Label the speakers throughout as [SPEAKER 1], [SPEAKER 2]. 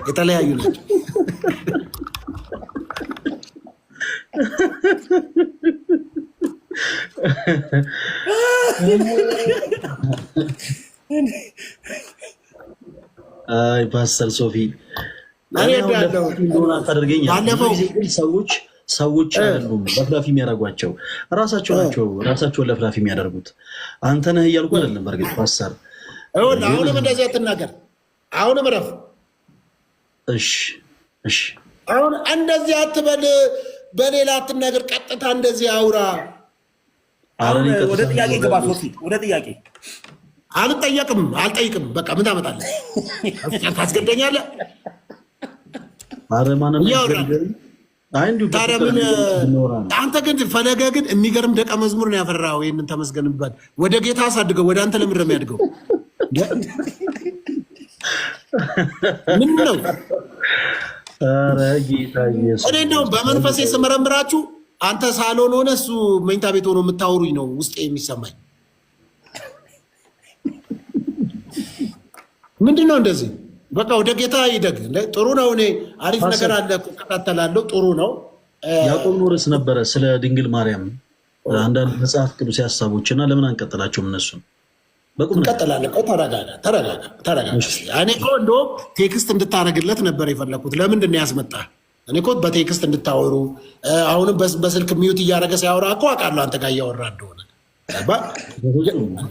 [SPEAKER 1] የተለያዩ ናቸው።
[SPEAKER 2] አይ ፓስተር ሶፊ ሰዎች አይደሉም ለፍላፊ የሚያደርጓቸው ራሳቸው ናቸው። ራሳቸውን ለፍላፊ የሚያደርጉት አንተ ነህ እያልኩ አይደለም። በርግጥ ፓስተር
[SPEAKER 1] አሁንም እንደዚህ አትናገር። አሁንም ረፍ።
[SPEAKER 2] እሺ
[SPEAKER 1] አሁን እንደዚህ አትበል። በሌላ አትናገር። ቀጥታ እንደዚህ አውራ።
[SPEAKER 3] ወደ ጥያቄ ገባ ሶፊ። ወደ ጥያቄ
[SPEAKER 1] አልጠይቅም። በቃ ምን ታመጣለህ? ታስገደኛለህ? ታዲያ ምን አንተ ግን ፈለገ ግን የሚገርም ደቀ መዝሙር ነው ያፈራው። ይህንን ተመስገን ይባል። ወደ ጌታ አሳድገው። ወደ አንተ ለምንድን ነው የሚያድገው? ምን ነው እኔ እንደውም በመንፈሴ ስመረምራችሁ አንተ ሳሎን ሆነ እሱ መኝታ ቤት ሆኖ የምታወሩኝ ነው ውስጤ የሚሰማኝ። ምንድን ነው እንደዚህ? በቃ ወደ ጌታ ይደግ። ጥሩ ነው። እኔ አሪፍ ነገር አለ እከታተላለሁ። ጥሩ ነው።
[SPEAKER 2] ያዕቆብ ኖርስ ነበረ ስለ ድንግል ማርያም አንዳንድ መጽሐፍ ቅዱስ ሀሳቦች እና ለምን አንቀጥላቸውም? እነሱን
[SPEAKER 1] እንቀጥላለን። ተረጋጋ። እኔ እኮ እንደውም ቴክስት እንድታደርግለት ነበር የፈለኩት። ለምንድን ነው ያስመጣህ? እኔ እኮ በቴክስት እንድታወሩ አሁንም በስልክ ሚዩት እያደረገ ሲያወራ እኮ አውቃለሁ አንተ ጋር እያወራ እንደሆነ።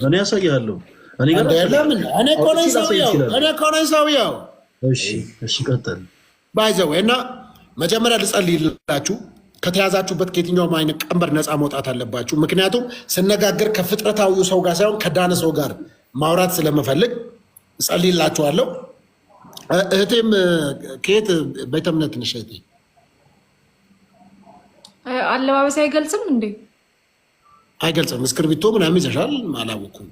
[SPEAKER 2] እኔ ያሳያለሁ።
[SPEAKER 1] እኔ እኮ ነኝ ሰውየው።
[SPEAKER 2] እሺ ቀጥል።
[SPEAKER 1] ባይዘው እና መጀመሪያ ልጸልይላችሁ። ከተያዛችሁበት ከየትኛውም አይነት ቀንበር ነፃ መውጣት አለባችሁ። ምክንያቱም ስነጋገር ከፍጥረታዊው ሰው ጋር ሳይሆን ከዳነ ሰው ጋር ማውራት ስለምፈልግ እጸልይላችኋለሁ። እህቴም ከየት ቤተ እምነት ነሽ እህቴ?
[SPEAKER 4] አለባበስ አይገልጽም እንዴ?
[SPEAKER 1] አይገልጽም። እስክርቢቶ ምናምን ይዘሻል? አላወኩም።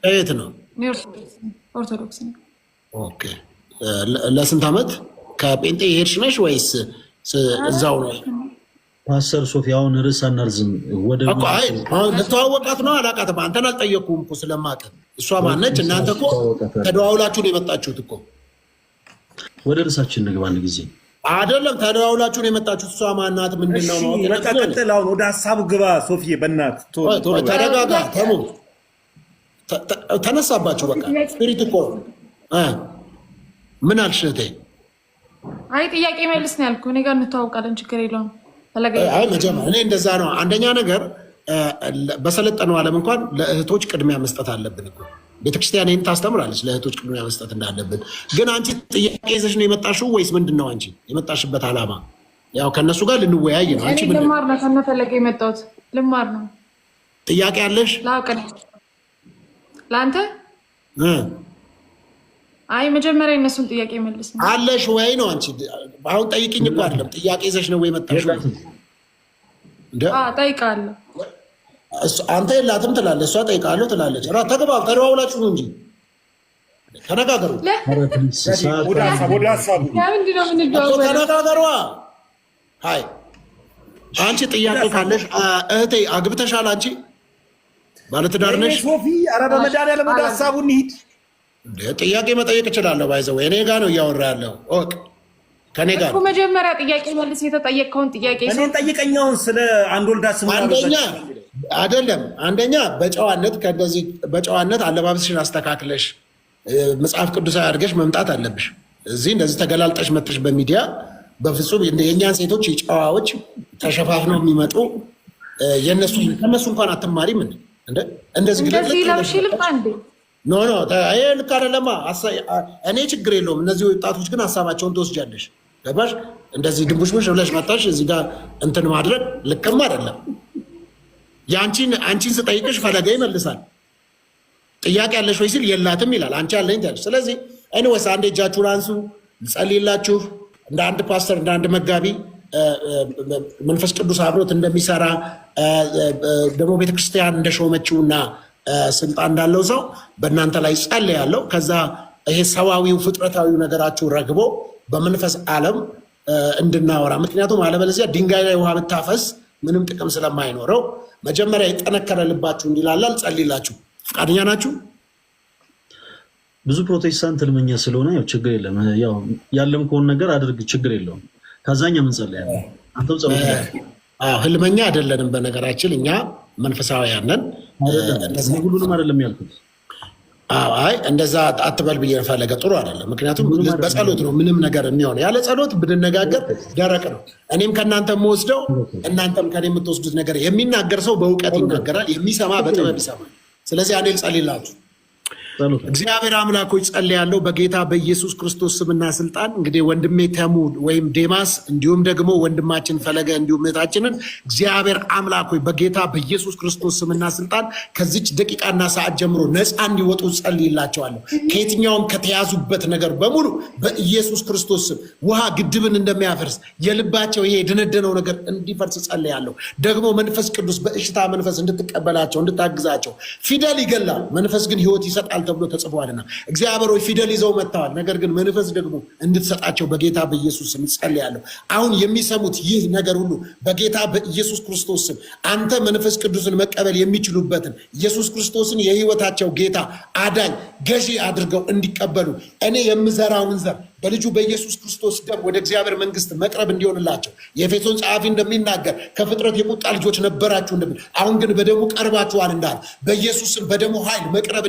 [SPEAKER 1] ከየት ነው?
[SPEAKER 4] ኦርቶዶክስ ነው።
[SPEAKER 1] ኦኬ። ለስንት ዓመት ከጴንጤ ሄድሽ ነሽ ወይስ እዛው ነው?
[SPEAKER 2] ፓስተር ሶፊ አሁን ርዕስ አናርዝም።
[SPEAKER 1] ልተዋወቃት ነው። አላውቃትም። አንተን አልጠየቅኩም እኮ ስለማውቅ። እሷ ማነች? እናንተ እኮ ተደዋውላችሁ ነው የመጣችሁት እኮ።
[SPEAKER 2] ወደ ርዕሳችን ንግባ። አንድ ጊዜ
[SPEAKER 1] አይደለም ተደዋውላችሁ ነው የመጣችሁት። እሷ ማናት? ምንድን ነው?
[SPEAKER 3] ቀጥል። አሁን ወደ ሀሳቡ ግባ ሶፊዬ። በእናትህ
[SPEAKER 1] ተረጋጋ። ተነሳባችሁ። በቃ ስፒሪት እኮ ምን አልሽ እህቴ?
[SPEAKER 4] አይ ጥያቄ መልስ ነው ያልኩህ። እኔ ጋር እንተዋወቃለን፣ ችግር የለውም።
[SPEAKER 1] አይ መጀመሪያ እኔ እንደዛ ነው። አንደኛ ነገር በሰለጠነው ዓለም እንኳን ለእህቶች ቅድሚያ መስጠት አለብን እኮ። ቤተክርስቲያን ይህን ታስተምራለች፣ ለእህቶች ቅድሚያ መስጠት እንዳለብን። ግን አንቺ ጥያቄ ይዘሽ ነው የመጣሽው ወይስ ምንድን ነው አንቺ የመጣሽበት ዓላማ? ያው ከእነሱ ጋር ልንወያይ ነው። አንቺ
[SPEAKER 4] ልማር ነው ከነፈለገ የመጣሁት ልማር ነው።
[SPEAKER 1] ጥያቄ አለሽ?
[SPEAKER 4] ላውቅ ነው ለአንተ አይ መጀመሪያ እነሱን ጥያቄ መልስ ነው
[SPEAKER 1] አለሽ ወይ ነው። አንቺ አሁን ጠይቅኝ እኮ አይደለም ጥያቄ ይዘሽ ነው ወይ መጣሽው?
[SPEAKER 4] ጠይቃለሁ።
[SPEAKER 1] አንተ የላትም ትላለህ፣ እሷ ጠይቃለሁ ትላለች። ተግባብ ተደዋውላችሁ ነው እንጂ ተነጋገሩ። ተነጋገሯ። አይ አንቺ ጥያቄ ካለሽ እህቴ አግብተሻል? አንቺ ባለትዳር ነሽ?
[SPEAKER 3] ሶፊ ኧረ በመድኃኒዓለም ወደ ሀሳቡ እንሂድ።
[SPEAKER 1] ጥያቄ መጠየቅ እችላለሁ። ባይዘው እኔ ጋር ነው እያወራ ያለው ከኔ ጋር
[SPEAKER 4] እኮ። መጀመሪያ ጥያቄ መልስ። የተጠየቀውን ጥያቄ
[SPEAKER 3] እኔን ጠይቀኛውን ስለ አንድ ወልዳ ስሙ
[SPEAKER 1] አይደለም። አንደኛ በጨዋነት ከእንደዚህ በጨዋነት አለባበስሽን አስተካክለሽ መጽሐፍ ቅዱሳዊ አድርገሽ መምጣት አለብሽ። እዚህ እንደዚህ ተገላልጠሽ መጥተሽ በሚዲያ በፍጹም የእኛን ሴቶች ጨዋዎች ተሸፋፍነው የሚመጡ ከእነሱ እንኳን አትማሪም። እንደዚህ ኖ ይሄ ልክ አይደለማ። እኔ ችግር የለውም። እነዚህ ወጣቶች ግን ሀሳባቸውን ትወስጃለሽ። ገባሽ? እንደዚህ ድንቡሽቡሽ ብለሽ መጣሽ እዚህ ጋር እንትን ማድረግ ልክም አይደለም። አንቺን ስጠይቅሽ ፈለገ ይመልሳል። ጥያቄ ያለሽ ወይ ሲል የላትም ይላል። አንቺ አለኝ ትያለሽ። ስለዚህ ኤኒዌይስ አንድ እጃችሁን አንሱ፣ ልጸልይላችሁ። እንደ አንድ ፓስተር እንደ አንድ መጋቢ መንፈስ ቅዱስ አብሮት እንደሚሰራ ደግሞ ቤተክርስቲያን እንደሾመችውና ስልጣን እንዳለው ሰው በእናንተ ላይ ጸልያለሁ። ከዛ ይሄ ሰዋዊው ፍጥረታዊው ነገራችሁ ረግቦ በመንፈስ ዓለም እንድናወራ። ምክንያቱም አለበለዚያ ድንጋይ ላይ ውሃ ብታፈስ ምንም ጥቅም ስለማይኖረው መጀመሪያ የጠነከረ ልባችሁ እንዲላላል ጸልይላችሁ። ፈቃደኛ ናችሁ?
[SPEAKER 2] ብዙ ፕሮቴስታንት ህልመኛ ስለሆነ ያው ችግር የለም። ያው ያለም ከሆነ ነገር አድርግ ችግር የለውም። ከዛኛ ምን ጸልያለሁ አንተም ጸሎት
[SPEAKER 1] ህልመኛ አይደለንም። በነገራችን እኛ መንፈሳውያን ነን።
[SPEAKER 2] ሁሉንም አይደለም ያልኩት።
[SPEAKER 1] አይ እንደዛ አትበል ብዬ ፈለገ ጥሩ አይደለም። ምክንያቱም በጸሎት ነው ምንም ነገር የሚሆነው። ያለ ጸሎት ብንነጋገር ደረቅ ነው። እኔም ከእናንተ የምወስደው እናንተም ከኔ የምትወስዱት ነገር የሚናገር ሰው በእውቀት ይናገራል፣ የሚሰማ በጥበብ ይሰማል። ስለዚህ እኔ ልጸልይላችሁ። እግዚአብሔር አምላኮች ጸልያለሁ በጌታ በኢየሱስ ክርስቶስ ስምና ስልጣን። እንግዲህ ወንድሜ ተሙ ወይም ዴማስ እንዲሁም ደግሞ ወንድማችን ፈለገ እንዲሁም እህታችንን እግዚአብሔር አምላኮች በጌታ በኢየሱስ ክርስቶስ ስምና ስልጣን ከዚች ደቂቃና ሰዓት ጀምሮ ነፃ እንዲወጡ ጸልይላቸዋለሁ። ከየትኛውም ከተያዙበት ነገር በሙሉ በኢየሱስ ክርስቶስ ስም ውሃ ግድብን እንደሚያፈርስ የልባቸው ይሄ የደነደነው ነገር እንዲፈርስ ጸልያለሁ። ደግሞ መንፈስ ቅዱስ በእሽታ መንፈስ እንድትቀበላቸው እንድታግዛቸው። ፊደል ይገላል፣ መንፈስ ግን ሕይወት ይሰጣል ተብሎ ተጽፏልና እግዚአብሔር ሆይ ፊደል ይዘው መጥተዋል። ነገር ግን መንፈስ ደግሞ እንድትሰጣቸው በጌታ በኢየሱስ ስም ጸልያለሁ። አሁን የሚሰሙት ይህ ነገር ሁሉ በጌታ በኢየሱስ ክርስቶስ ስም አንተ መንፈስ ቅዱስን መቀበል የሚችሉበትን ኢየሱስ ክርስቶስን የህይወታቸው ጌታ አዳኝ ገዢ አድርገው እንዲቀበሉ እኔ የምዘራውን ዘር በልጁ በኢየሱስ ክርስቶስ ደም ወደ እግዚአብሔር መንግስት መቅረብ እንዲሆንላቸው የኤፌሶን ጸሐፊ እንደሚናገር ከፍጥረት የቁጣ ልጆች ነበራችሁ እንደሚል አሁን ግን በደሙ ቀርባችኋል እንዳለ በኢየሱስ ስም በደሙ ኃይል መቅረብ